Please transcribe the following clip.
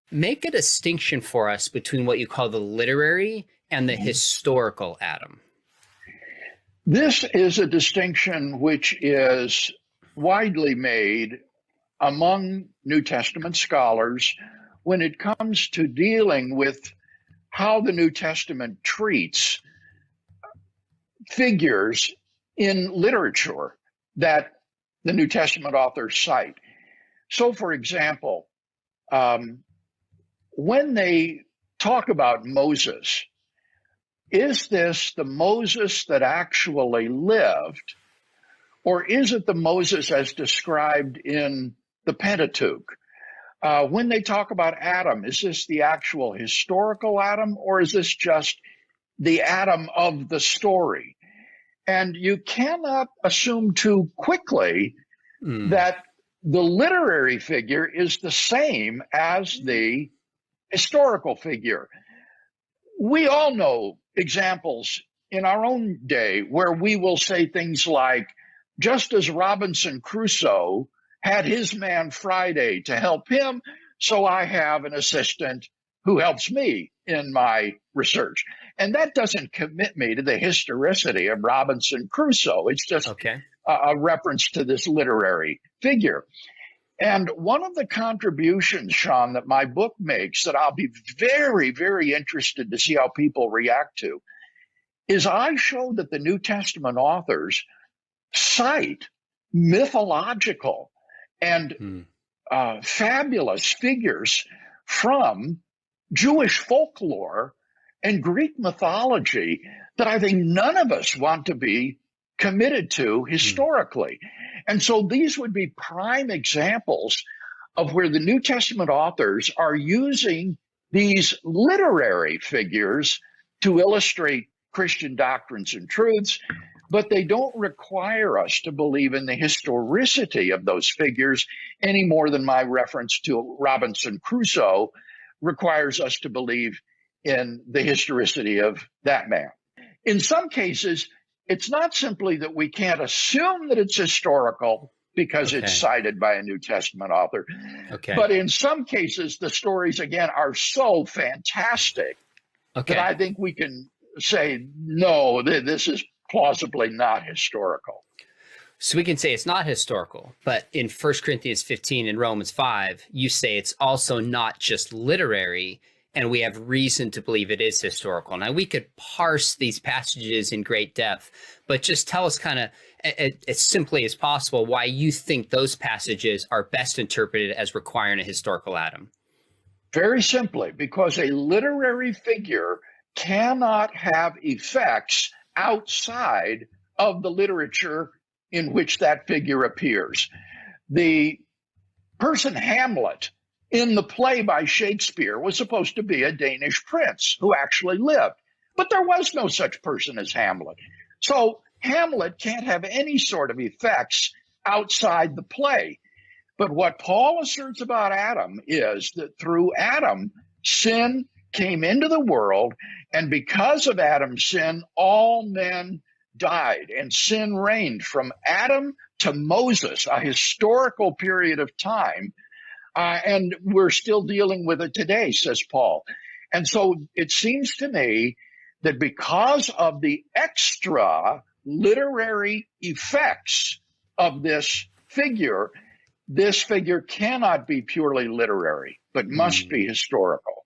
Make a distinction for us between what you call the literary and the historical Adam. This is a distinction which is widely made among New Testament scholars when it comes to dealing with how the New Testament treats figures in literature that the New Testament authors cite. So, for example, when they talk about Moses, is this the Moses that actually lived, or is it the Moses as described in the Pentateuch? When they talk about Adam, is this the actual historical Adam, or is this just the Adam of the story? And you cannot assume too quickly that the literary figure is the same as the historical figure. We all know examples in our own day where we will say things like, just as Robinson Crusoe had his man Friday to help him, so I have an assistant who helps me in my research. And that doesn't commit me to the historicity of Robinson Crusoe. It's just a reference to this literary figure. And one of the contributions, Sean, that my book makes that I'll be very, very interested to see how people react to is I show that the New Testament authors cite mythological and fabulous figures from Jewish folklore and Greek mythology that I think none of us want to be committed to historically. And so these would be prime examples of where the New Testament authors are using these literary figures to illustrate Christian doctrines and truths, but they don't require us to believe in the historicity of those figures any more than my reference to Robinson Crusoe requires us to believe in the historicity of that man. In some cases, it's not simply that we can't assume that it's historical because it's cited by a New Testament author, but in some cases, the stories, again, are so fantastic that I think we can say, no, this is plausibly not historical. So we can say it's not historical, but in 1 Corinthians 15 and Romans 5, you say it's also not just literary, and we have reason to believe it is historical. Now, we could parse these passages in great depth, but just tell us kind of as simply as possible why you think those passages are best interpreted as requiring a historical Adam. Very simply, because a literary figure cannot have effects outside of the literature in which that figure appears. The person Hamlet in the play by Shakespeare was supposed to be a Danish prince who actually lived, but there was no such person as Hamlet. So Hamlet can't have any sort of effects outside the play. But what Paul asserts about Adam is that through Adam, sin came into the world, and because of Adam's sin, all men died, and sin reigned from Adam to Moses, a historical period of time, and we're still dealing with it today, says Paul. And so it seems to me that because of the extra literary effects of this figure cannot be purely literary, but must be historical.